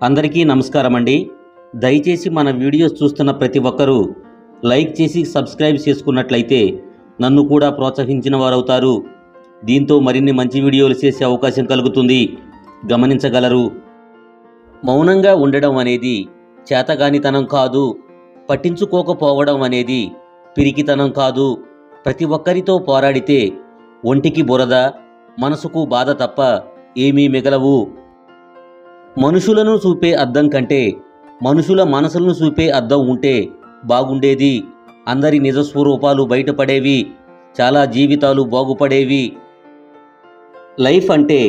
అందరికీ నమస్కారం అండి. దయచేసి మన వీడియోస్ చూస్తున్న ప్రతి ఒక్కరూ లైక్ చేసి సబ్స్క్రైబ్ చేసుకున్నట్లయితే నన్ను కూడా ప్రోత్సహించిన వారవుతారు. దీంతో మరిన్ని మంచి వీడియోలు చేసే అవకాశం కలుగుతుంది, గమనించగలరు. మౌనంగా ఉండడం అనేది చేతగానితనం కాదు, పట్టించుకోకపోవడం అనేది పిరికితనం కాదు. ప్రతి ఒక్కరితో పోరాడితే ఒంటికి బురద, మనసుకు బాధ తప్ప ఏమీ మిగలవు. మనుషులను చూపే అద్దం కంటే మనుషుల మనసులను చూపే అద్దం ఉంటే బాగుండేది. అందరి నిజస్వరూపాలు బయటపడేవి, చాలా జీవితాలు బాగుపడేవి. లైఫ్ అంటే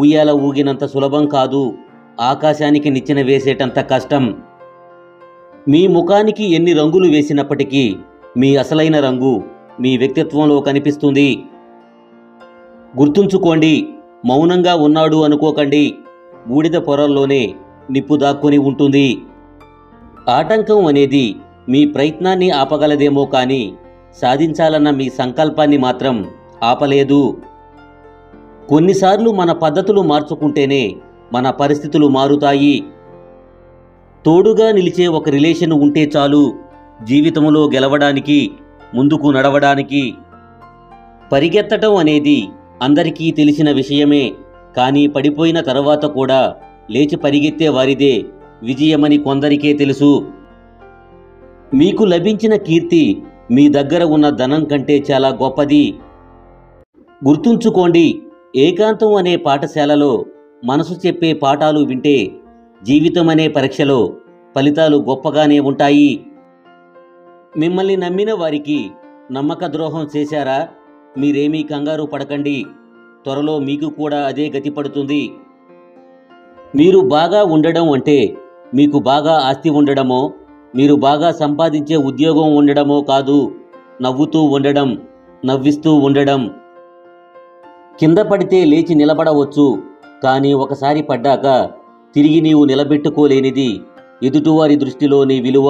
ఉయ్యాల ఊగినంత సులభం కాదు, ఆకాశానికి నిచ్చెన వేసేటంత కష్టం. మీ ముఖానికి ఎన్ని రంగులు వేసినప్పటికీ మీ అసలైన రంగు మీ వ్యక్తిత్వంలో కనిపిస్తుంది. గుర్తుంచుకోండి, మౌనంగా ఉన్నాడు అనుకోకండి, బూడిద పొరల్లోనే నిప్పు దాక్కుని ఉంటుంది. ఆటంకం అనేది మీ ప్రయత్నాన్ని ఆపగలదేమో కానీ సాధించాలన్న మీ సంకల్పాన్ని మాత్రం ఆపలేదు. కొన్నిసార్లు మన పద్ధతులు మార్చుకుంటేనే మన పరిస్థితులు మారుతాయి. తోడుగా నిలిచే ఒక రిలేషన్ ఉంటే చాలు, జీవితంలో గెలవడానికి, ముందుకు నడవడానికి. పరిగెత్తటం అనేది అందరికీ తెలిసిన విషయమే, కానీ పడిపోయిన తర్వాత కూడా లేచి పరిగెత్తే వారిదే విజయమని కొందరికే తెలుసు. మీకు లభించిన కీర్తి మీ దగ్గర ఉన్న ధనం కంటే చాలా గొప్పది. గుర్తుంచుకోండి, ఏకాంతం అనే పాఠశాలలో మనసు చెప్పే పాఠాలు వింటే జీవితం అనే పరీక్షలో ఫలితాలు గొప్పగానే ఉంటాయి. మిమ్మల్ని నమ్మిన వారికి నమ్మక ద్రోహం చేశారా? మీరేమీ కంగారు పడకండి, త్వరలో మీకు కూడా అదే గతి పడుతుంది. మీరు బాగా ఉండడం అంటే మీకు బాగా ఆస్తి ఉండడమో, మీరు బాగా సంపాదించే ఉద్యోగం ఉండడమో కాదు, నవ్వుతూ ఉండడం, నవ్విస్తూ ఉండడం. కింద పడితే లేచి నిలబడవచ్చు, కానీ ఒకసారి పడ్డాక తిరిగి నీవు నిలబెట్టుకోలేనిది ఎదుటివారి దృష్టిలో నీ విలువ.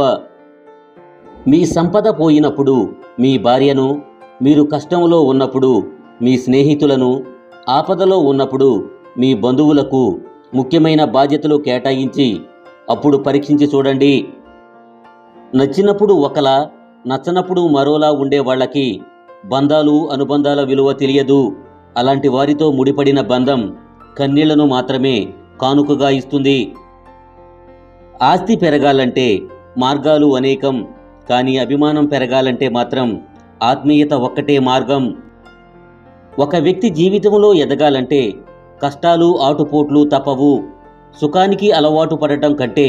మీ సంపద పోయినప్పుడు మీ భార్యను, మీరు కష్టంలో ఉన్నప్పుడు మీ స్నేహితులను, ఆపదలో ఉన్నప్పుడు మీ బంధువులకు ముఖ్యమైన బాధ్యతలు కేటాయించి అప్పుడు పరీక్షించి చూడండి. నచ్చినప్పుడు ఒకలా, నచ్చనప్పుడు మరోలా ఉండే వాళ్ళకి బంధాలు, అనుబంధాల విలువ తెలియదు. అలాంటి వారితో ముడిపడిన బంధం కన్నీళ్లను మాత్రమే కానుకగా ఇస్తుంది. ఆస్తి పెరగాలంటే మార్గాలు అనేకం, కానీ అభిమానం పెరగాలంటే మాత్రం ఆత్మీయత ఒక్కటే మార్గం. ఒక వ్యక్తి జీవితంలో ఎదగాలంటే కష్టాలు, ఆటుపోట్లు తప్పవు. సుఖానికి అలవాటు పడటం కంటే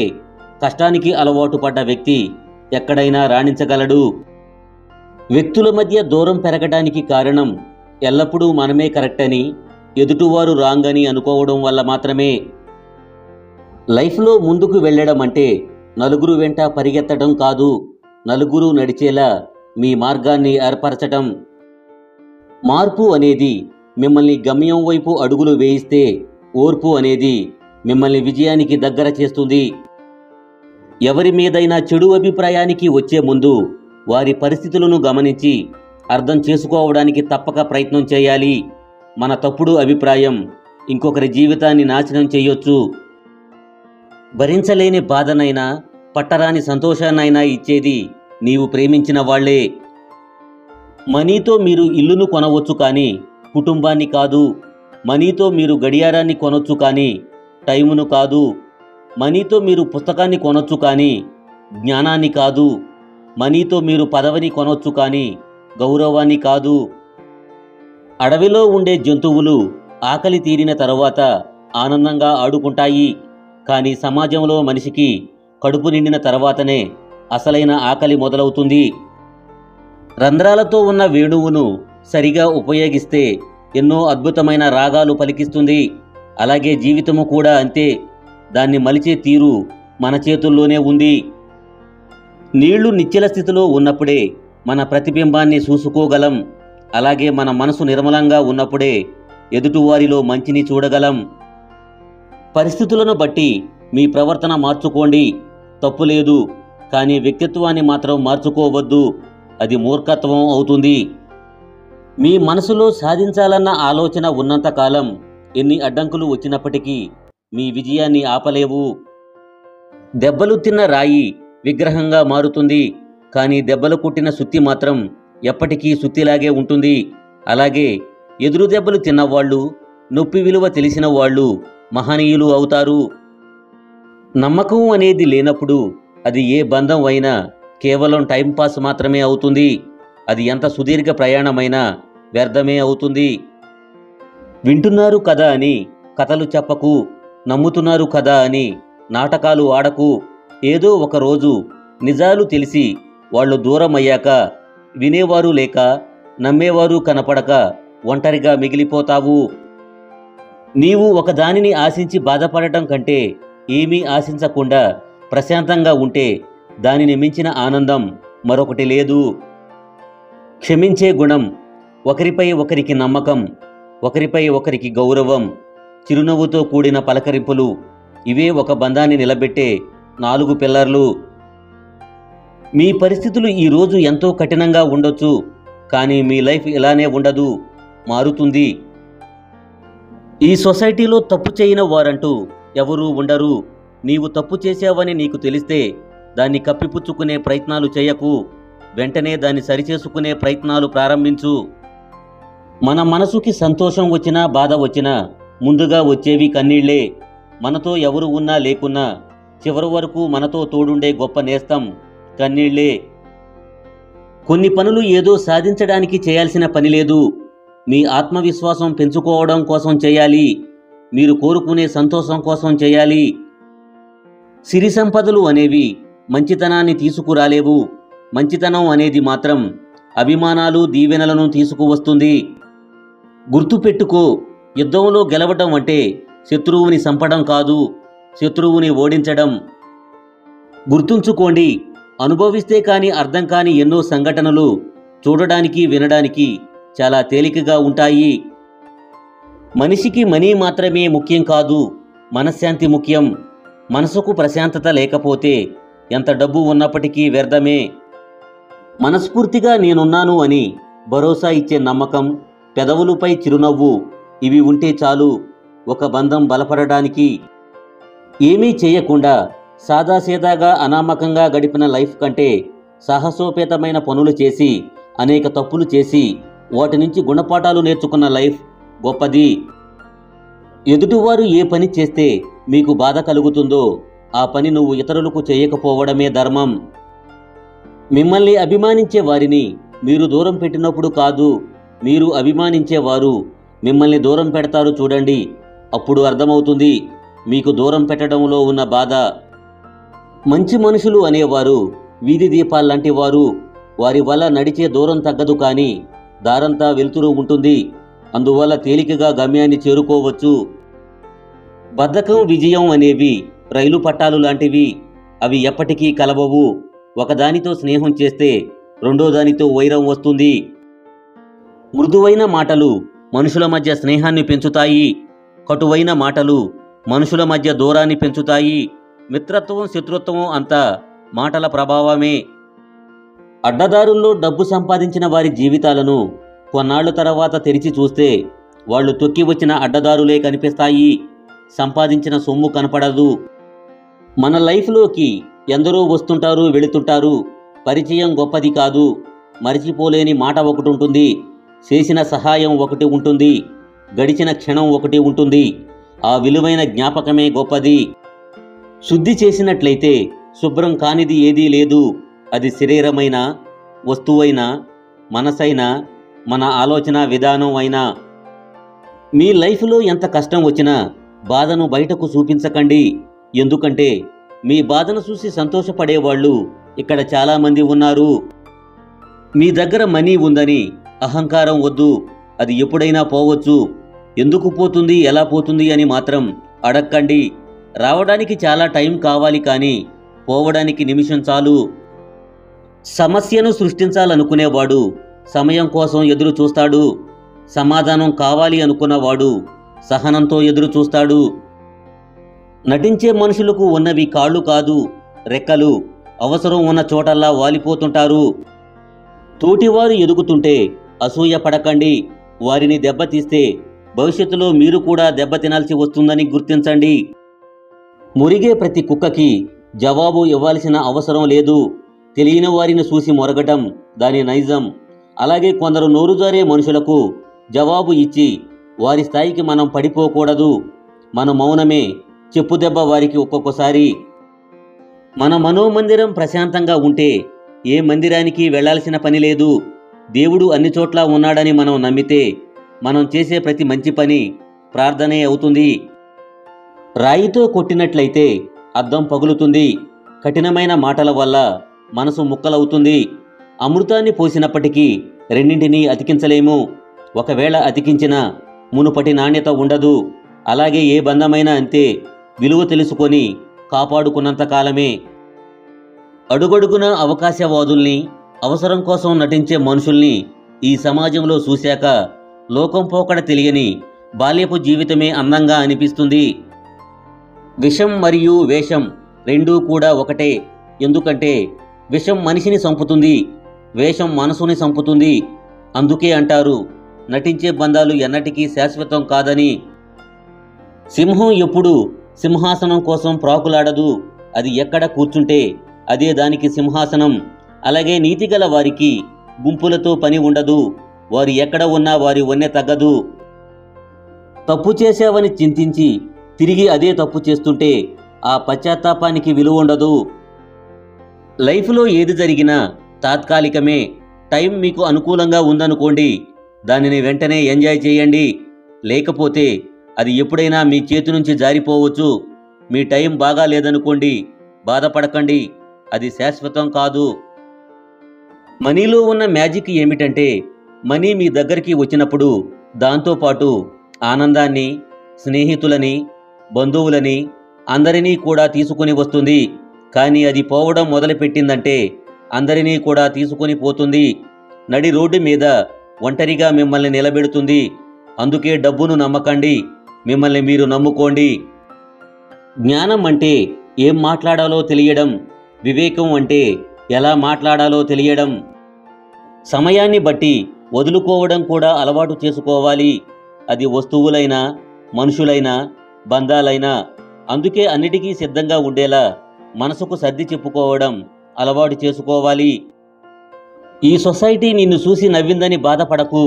కష్టానికి అలవాటు పడ్డ వ్యక్తి ఎక్కడైనా రాణించగలడు. వ్యక్తుల మధ్య దూరం పెరగడానికి కారణం ఎల్లప్పుడూ మనమే కరెక్ట్ అని, ఎదుటివారు రాంగ్ అని అనుకోవడం వల్ల మాత్రమే. లైఫ్లో ముందుకు వెళ్ళడం అంటే నలుగురు వెంట పరిగెత్తడం కాదు, నలుగురు నడిచేలా మీ మార్గాన్ని ఏర్పరచటం. మార్పు అనేది మిమ్మల్ని గమ్యం వైపు అడుగులు వేయిస్తే, ఓర్పు అనేది మిమ్మల్ని విజయానికి దగ్గర చేస్తుంది. ఎవరి మీదైనా చెడు అభిప్రాయానికి వచ్చే ముందు వారి పరిస్థితులను గమనించి అర్థం చేసుకోవడానికి తప్పక ప్రయత్నం చేయాలి. మన తప్పుడు అభిప్రాయం ఇంకొకరి జీవితాన్ని నాశనం చేయొచ్చు. భరించలేని బాధనైనా, పట్టరాని సంతోషాన్నైనా ఇచ్చేది నీవు ప్రేమించిన వాళ్లే. మనీతో మీరు ఇల్లును కొనవచ్చు కానీ కుటుంబాన్ని కాదు. మనీతో మీరు గడియారాన్ని కొనొచ్చు కానీ టైమును కాదు. మనీతో మీరు పుస్తకాన్ని కొనొచ్చు కానీ జ్ఞానాన్ని కాదు. మనీతో మీరు పదవిని కొనొచ్చు కానీ గౌరవాన్ని కాదు. అడవిలో ఉండే జంతువులు ఆకలి తీరిన తరువాత ఆనందంగా ఆడుకుంటాయి, కానీ సమాజంలో మనిషికి కడుపు నిండిన తర్వాతనే అసలైన ఆకలి మొదలవుతుంది. రంధ్రాలతో ఉన్న వేణువును సరిగా ఉపయోగిస్తే ఎన్నో అద్భుతమైన రాగాలు పలికిస్తుంది. అలాగే జీవితము కూడా అంతే, దాన్ని మలిచే తీరు మన చేతుల్లోనే ఉంది. నీళ్లు నిశ్చల స్థితిలో ఉన్నప్పుడే మన ప్రతిబింబాన్ని చూసుకోగలం. అలాగే మన మనసు నిర్మలంగా ఉన్నప్పుడే ఎదుటివారిలో మంచిని చూడగలం. పరిస్థితులను బట్టి మీ ప్రవర్తన మార్చుకోండి, తప్పులేదు, కానీ వ్యక్తిత్వాన్ని మాత్రం మార్చుకోవద్దు, అది మూర్ఖత్వం అవుతుంది. మీ మనసులో సాధించాలన్న ఆలోచన ఉన్నంతకాలం ఎన్ని అడ్డంకులు వచ్చినప్పటికీ మీ విజయాన్ని ఆపలేవు. దెబ్బలు తిన్న రాయి విగ్రహంగా మారుతుంది, కానీ దెబ్బలు కొట్టిన సుత్తి మాత్రం ఎప్పటికీ సుత్తిలాగే ఉంటుంది. అలాగే ఎదురు దెబ్బలు తిన్నవాళ్ళు, నొప్పి విలువ తెలిసిన వాళ్ళు మహనీయులు అవుతారు. నమ్మకం అనేది లేనప్పుడు అది ఏ బంధం అయినా కేవలం టైంపాస్ మాత్రమే అవుతుంది. అది ఎంత సుదీర్ఘ ప్రయాణమైనా వ్యర్థమే అవుతుంది. వింటున్నారు కదా అని కథలు చెప్పకు, నమ్ముతున్నారు కదా అని నాటకాలు ఆడకు. ఏదో ఒకరోజు నిజాలు తెలిసి వాళ్ళు దూరం అయ్యాక వినేవారు లేక నమ్మేవారు కనపడక ఒంటరిగా మిగిలిపోతావు. నీవు ఒకదానిని ఆశించి బాధపడటం కంటే ఏమీ ఆశించకుండా ప్రశాంతంగా ఉంటే దానిని మించిన ఆనందం మరొకటి లేదు. క్షమించే గుణం, ఒకరిపై ఒకరికి నమ్మకం, ఒకరిపై ఒకరికి గౌరవం, చిరునవ్వుతో కూడిన పలకరింపులు, ఇవే ఒక బంధాన్ని నిలబెట్టే 4 పిల్లర్లు. మీ పరిస్థితులు ఈరోజు ఎంతో కఠినంగా ఉండొచ్చు, కానీ మీ లైఫ్ ఇలానే ఉండదు, మారుతుంది. ఈ సొసైటీలో తప్పు చేయని వారంటూ ఎవరూ ఉండరు. నీవు తప్పు చేశావని నీకు తెలిస్తే దాన్ని కప్పిపుచ్చుకునే ప్రయత్నాలు చేయకు. వెంటనే దాన్ని సరిచేసుకునే ప్రయత్నాలు ప్రారంభించు. మన మనసుకి సంతోషం వచ్చినా బాధ వచ్చినా ముందుగా వచ్చేవి కన్నీళ్లే. మనతో ఎవరు ఉన్నా లేకున్నా చివరి వరకు మనతో తోడుండే గొప్ప నేస్తం కన్నీళ్లే. కొన్ని పనులు ఏదో సాధించడానికి చేయాల్సిన పని లేదు. మీ ఆత్మవిశ్వాసం పెంచుకోవడం కోసం చేయాలి. మీరు కోరుకునే సంతోషం కోసం చేయాలి. సిరి సంపదలు అనేవి మంచితనాన్ని తీసుకురాలేవు. మంచితనం అనేది మాత్రం అభిమానాలు, దీవెనలను తీసుకువస్తుంది. గుర్తుపెట్టుకో, యుద్ధంలో గెలవడం అంటే శత్రువుని చంపడం కాదు, శత్రువుని ఓడించడం. గుర్తుంచుకోండి, అనుభవిస్తే కానీ అర్థం కాని ఎన్నో సంఘటనలు చూడడానికి, వినడానికి చాలా తేలికగా ఉంటాయి. మనిషికి మనీ మాత్రమే ముఖ్యం కాదు, మనశ్శాంతి ముఖ్యం. మనసుకు ప్రశాంతత లేకపోతే ఎంత డబ్బు ఉన్నప్పటికీ వ్యర్థమే. మనస్ఫూర్తిగా నేనున్నాను అని భరోసా ఇచ్చే నమ్మకం, పెదవులపై చిరునవ్వు, ఇవి ఉంటే చాలు ఒక బంధం బలపడడానికి. ఏమీ చేయకుండా సాదాసీదాగా అనామకంగా గడిపిన లైఫ్ కంటే సాహసోపేతమైన పనులు చేసి అనేక తప్పులు చేసి వాటి నుంచి గుణపాఠాలు నేర్చుకున్న లైఫ్ గొప్పది. ఎదుటివారు ఏ పని చేస్తే మీకు బాధ కలుగుతుందో ఆ పని నువ్వు ఇతరులకు చేయకపోవడమే ధర్మం. మిమ్మల్ని అభిమానించే వారిని మీరు దూరం పెట్టినప్పుడు కాదు, మీరు అభిమానించేవారు మిమ్మల్ని దూరం పెడతారు చూడండి, అప్పుడు అర్థమవుతుంది మీకు దూరం పెట్టడంలో ఉన్న బాధ. మంచి మనుషులు అనేవారు వీధి దీపాల్లాంటి వారు. వారి వల్ల నడిచే దూరం తగ్గదు, కానీ దారంతా వెలుతురు ఉంటుంది. అందువల్ల తేలికగా గమ్యాన్ని చేరుకోవచ్చు. బద్ధకం, విజయం అనేవి రైలు పట్టాలు లాంటివి. అవి ఎప్పటికీ కలవవు. ఒకదానితో స్నేహం చేస్తే రెండో దానితో వైరం వస్తుంది. మృదువైన మాటలు మనుషుల మధ్య స్నేహాన్ని పెంచుతాయి. కటువైన మాటలు మనుషుల మధ్య దూరాన్ని పెంచుతాయి. మిత్రత్వం, శత్రుత్వం అంతా మాటల ప్రభావమే. అడ్డదారుల్లో డబ్బు సంపాదించిన వారి జీవితాలను కొన్నాళ్ల తర్వాత తెరిచి చూస్తే వాళ్ళు తొక్కి వచ్చిన అడ్డదారులే కనిపిస్తాయి. సంపాదించిన సొమ్ము కనపడదు. మన లైఫ్లోకి ఎందరో వస్తుంటారు, వెళుతుంటారు. పరిచయం గొప్పది కాదు. మరిచిపోలేని మాట ఒకటి ఉంటుంది. చేసిన సహాయం ఒకటి ఉంటుంది. గడిచిన క్షణం ఒకటి ఉంటుంది. ఆ విలువైన జ్ఞాపకమే గొప్పది. శుద్ధి చేసినట్లయితే శుభ్రం కానిది ఏదీ లేదు. అది శరీరమైనా, వస్తువైనా, మనసైనా, మన ఆలోచన విధానం అయినా. మీ లైఫ్లో ఎంత కష్టం వచ్చినా బాధను బయటకు చూపించకండి. ఎందుకంటే మీ బాధను చూసి సంతోషపడేవాళ్ళు ఇక్కడ చాలామంది ఉన్నారు. మీ దగ్గర మనీ ఉందని అహంకారం వద్దు. అది ఎప్పుడైనా పోవచ్చు. ఎందుకు పోతుంది, ఎలా పోతుంది అని మాత్రం అడక్కండి. రావడానికి చాలా టైం కావాలి, కానీ పోవడానికి నిమిషం చాలు. సమస్యను సృష్టించాలనుకునేవాడు సమయం కోసం ఎదురు చూస్తాడు. సమాధానం కావాలి అనుకున్నవాడు సహనంతో ఎదురు చూస్తాడు. నటించే మనుషులకు ఉన్నవి కాళ్ళు కాదు, రెక్కలు. అవసరం ఉన్న చోటల్లా వాలిపోతుంటారు. తోటివారు ఎదుగుతుంటే అసూయ పడకండి. వారిని దెబ్బతీస్తే భవిష్యత్తులో మీరు కూడా దెబ్బతినాల్సి వస్తుందని గుర్తించండి. మురిగే ప్రతి కుక్కకి జవాబు ఇవ్వాల్సిన అవసరం లేదు. తెలియని వారిని చూసి మొరగటం దాని నైజం. అలాగే కొందరు నోరుజారే మనుషులకు జవాబు ఇచ్చి వారి స్థాయికి మనం పడిపోకూడదు. మన మౌనమే చెప్పుదెబ్బ వారికి ఒక్కొక్కసారి. మన మనోమందిరం ప్రశాంతంగా ఉంటే ఏ మందిరానికి వెళ్లాల్సిన పని లేదు. దేవుడు అన్ని చోట్ల ఉన్నాడని మనం నమ్మితే మనం చేసే ప్రతి మంచి పని ప్రార్థనే అవుతుంది. రాయితో కొట్టినట్లయితే అద్దం పగులుతుంది. కఠినమైన మాటల వల్ల మనసు ముక్కలవుతుంది. అమృతాన్ని పోసినప్పటికీ రెండింటినీ అతికించలేము. ఒకవేళ అతికించిన మునుపటి నాణ్యత ఉండదు. అలాగే ఏ బంధమైనా అంతే, విలువ తెలుసుకొని కాపాడుకున్నంత కాలమే. అడుగడుగున అవకాశవాదుల్ని, అవసరం కోసం నటించే మనుషుల్ని ఈ సమాజంలో చూశాక లోకం పోకడ తెలియని బాల్యపు జీవితమే అందంగా అనిపిస్తుంది. విషం మరియు వేషం రెండూ కూడా ఒకటే. ఎందుకంటే విషం మనిషిని చంపుతుంది, వేషం మనసుని చంపుతుంది. అందుకే అంటారు నటించే బంధాలు ఎన్నటికీ శాశ్వతం కాదని. సింహం ఎప్పుడు సింహాసనం కోసం ప్రాకులాడదు. అది ఎక్కడ కూర్చుంటే అదే దానికి సింహాసనం. అలాగే నీతిగల వారికి గుంపులతో పని ఉండదు. వారు ఎక్కడ ఉన్నా వారి వన్నె తగ్గదు. తప్పు చేశావని చింతించి తిరిగి అదే తప్పు చేస్తుంటే ఆ పశ్చాత్తాపానికి విలువ ఉండదు. లైఫ్లో ఏది జరిగినా తాత్కాలికమే. టైం మీకు అనుకూలంగా ఉందనుకోండి, దానిని వెంటనే ఎంజాయ్ చేయండి. లేకపోతే అది ఎప్పుడైనా మీ చేతి నుంచి జారిపోవచ్చు. మీ టైం బాగా లేదనుకోండి, బాధపడకండి, అది శాశ్వతం కాదు. మనీలో ఉన్న మ్యాజిక్ ఏమిటంటే మనీ మీ దగ్గరికి వచ్చినప్పుడు దాంతోపాటు ఆనందాన్ని, స్నేహితులని, బంధువులని, అందరినీ కూడా తీసుకుని వస్తుంది. కానీ అది పోవడం మొదలుపెట్టిందంటే అందరినీ కూడా తీసుకొని పోతుంది. నడి రోడ్డు మీద ఒంటరిగా మిమ్మల్ని నిలబెడుతుంది. అందుకే డబ్బును నమ్మకండి, మిమ్మల్ని మీరు నమ్ముకోండి. జ్ఞానం అంటే ఏం మాట్లాడాలో తెలియడం. వివేకం అంటే ఎలా మాట్లాడాలో తెలియడం. సమయాన్ని బట్టి వదులుకోవడం కూడా అలవాటు చేసుకోవాలి. అది వస్తువులైనా, మనుషులైనా, బంధాలైనా. అందుకే అన్నిటికీ సిద్ధంగా ఉండేలా మనసుకు సర్ది చెప్పుకోవడం అలవాటు చేసుకోవాలి. ఈ సొసైటీ నిన్ను చూసి నవ్విందని బాధపడకు.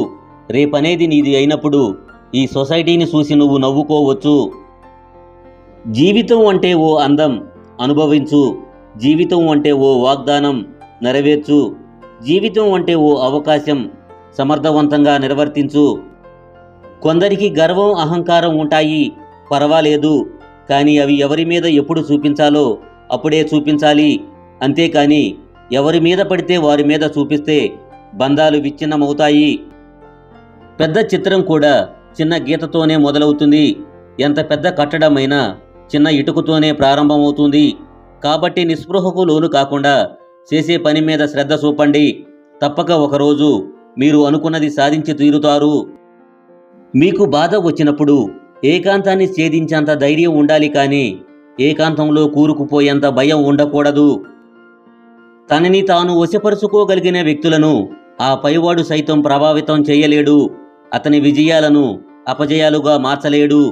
రేపనేది నీది అయినప్పుడు ఈ సొసైటీని చూసి నువ్వు నవ్వుకోవచ్చు. జీవితం అంటే ఓ అందం, అనుభవించు. జీవితం అంటే ఓ వాగ్దానం, నెరవేర్చు. జీవితం అంటే ఓ అవకాశం, సమర్థవంతంగా నిర్వర్తించు. కొందరికి గర్వం, అహంకారం ఉంటాయి, పర్వాలేదు. కానీ అవి ఎవరి మీద ఎప్పుడు చూపించాలో అప్పుడే చూపించాలి. అంతేకాని ఎవరి మీద పడితే వారి మీద చూపిస్తే బంధాలు విచ్ఛిన్నమవుతాయి. పెద్ద చిత్రం కూడా చిన్న గీతతోనే మొదలవుతుంది. ఎంత పెద్ద కట్టడమైనా చిన్న ఇటుకతోనే ప్రారంభమవుతుంది. కాబట్టి నిస్పృహకు లోను కాకుండా చేసే పని మీద శ్రద్ధ చూపండి. తప్పక ఒకరోజు మీరు అనుకున్నది సాధించి తీరుతారు. మీకు బాధ వచ్చినప్పుడు ఏకాంతాన్ని ఛేదించేంత ధైర్యం ఉండాలి, కానీ ఏకాంతంలో కూరుకుపోయేంత భయం ఉండకూడదు. తనని తాను వశపరుచుకోగలిగిన వ్యక్తులను ఆ పైవాడు సైతం ప్రభావితం చేయలేడు. అతని విజయాలను అపజయాలుగా మార్చలేడు.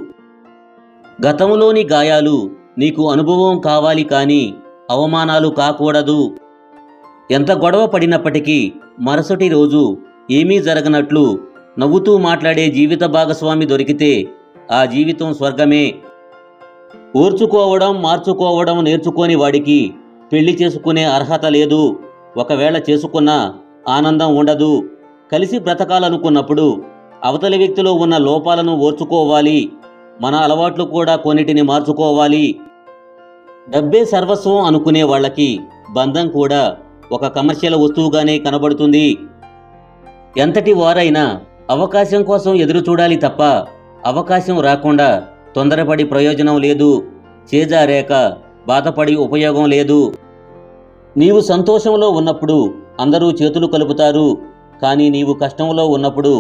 గతంలోని గాయాలు నీకు అనుభవం కావాలి, కానీ అవమానాలు కాకూడదు. ఎంత గొడవ పడినప్పటికీ మరుసటి రోజు ఏమీ జరగనట్లు నవ్వుతూ మాట్లాడే జీవిత భాగస్వామి దొరికితే ఆ జీవితం స్వర్గమే. ఓర్చుకోవడం, మార్చుకోవడం నేర్చుకోని వాడికి పెళ్లి చేసుకునే అర్హత లేదు. ఒకవేళ చేసుకున్నా ఆనందం ఉండదు. కలిసి బ్రతకాలనుకున్నప్పుడు అవతలి వ్యక్తిలో ఉన్న లోపాలను ఓర్చుకోవాలి. మన అలవాట్లు కూడా కొన్నిటిని మార్చుకోవాలి. డబ్బే సర్వస్వం అనుకునే వాళ్ళకి బంధం కూడా ఒక కమర్షియల్ వస్తువుగానే కనబడుతుంది. ఎంతటి వారైనా అవకాశం కోసం ఎదురు చూడాలి తప్ప అవకాశం రాకుండా తొందరపడి ప్రయోజనం లేదు. చేజారేక బాధపడి ఉపయోగం లేదు. నీవు సంతోషంలో ఉన్నప్పుడు అందరూ చేతులు కలుపుతారు, కానీ నీవు కష్టంలో ఉన్నప్పుడు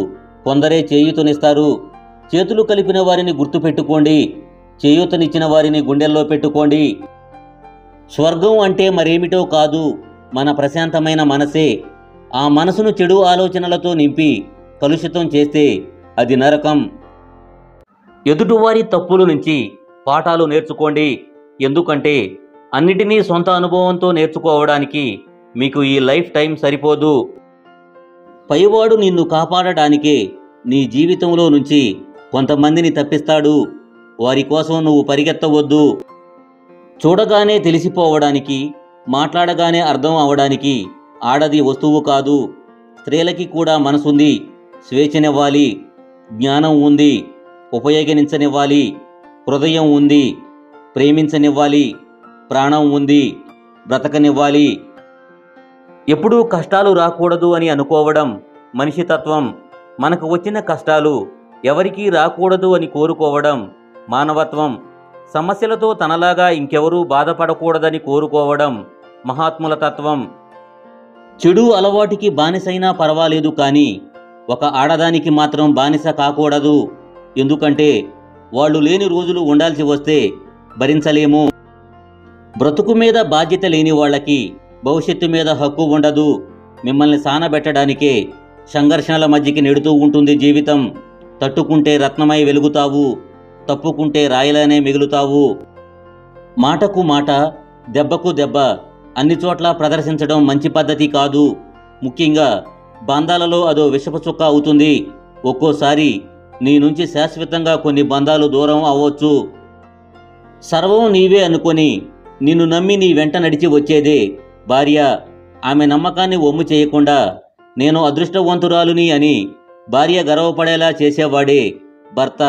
కొందరే చేయూతనిస్తారు. చేతులు కలిపిన వారిని గుర్తుపెట్టుకోండి, చేయూతనిచ్చిన వారిని గుండెల్లో పెట్టుకోండి. స్వర్గం అంటే మరేమిటో కాదు, మన ప్రశాంతమైన మనసే. ఆ మనసును చెడు ఆలోచనలతో నింపి కలుషితం చేస్తే అది నరకం. ఎదుటివారి తప్పుల నుంచి పాఠాలు నేర్చుకోండి. ఎందుకంటే అన్నిటినీ సొంత అనుభవంతో నేర్చుకోవడానికి మీకు ఈ లైఫ్ టైం సరిపోదు. పైవాడు నిన్ను కాపాడడానికే నీ జీవితంలో నుంచి కొంతమందిని తప్పిస్తాడు. వారి కోసం నువ్వు పరిగెత్తవద్దు. చూడగానే తెలిసిపోవడానికి, మాట్లాడగానే అర్థం అవడానికి ఆడది వస్తువు కాదు. స్త్రీలకి కూడా మనసుంది. స్వేచ్ఛనివ్వాలి, జ్ఞానం ఉంది, ఉపయోగించనివ్వాలి. హృదయం ఉంది, ప్రేమించనివ్వాలి. ప్రాణం ఉంది, బ్రతకనివ్వాలి. ఎప్పుడూ కష్టాలు రాకూడదు అని అనుకోవడం మనిషి తత్వం. మనకు వచ్చిన కష్టాలు ఎవరికీ రాకూడదు అని కోరుకోవడం మానవత్వం. సమస్యలతో తనలాగా ఇంకెవరూ బాధపడకూడదని కోరుకోవడం మహాత్ముల తత్వం. చెడు అలవాటికి బానిసైనా పర్వాలేదు, కానీ ఒక ఆడదానికి మాత్రం బానిస కాకూడదు. ఎందుకంటే వాళ్ళు లేని రోజులు ఉండాల్సి వస్తే భరించలేము. బ్రతుకు మీద బాధ్యత లేని వాళ్ళకి భవిష్యత్తు మీద హక్కు ఉండదు. మిమ్మల్ని సానబెట్టడానికే సంఘర్షణల మధ్యకి నెడుతూ ఉంటుంది జీవితం. తట్టుకుంటే రత్నమై వెలుగుతావు, తప్పుకుంటే రాయలనే మిగులుతావు. మాటకు మాట, దెబ్బకు దెబ్బ అన్ని చోట్ల ప్రదర్శించడం మంచి పద్ధతి కాదు. ముఖ్యంగా బంధాలలో అదో విషపు చుక్క అవుతుంది. ఒక్కోసారి నీ నుంచి శాశ్వతంగా కొన్ని బంధాలు దూరం అవ్వచ్చు. సర్వం నీవే అనుకొని నిన్ను నమ్మి నీ వెంట నడిచి వచ్చేదే భార్య. ఆమె నమ్మకాన్ని వమ్ము చేయకుండా నేను అదృష్టవంతురాలుని అని భార్య గర్వపడేలా చేసేవాడే భర్త.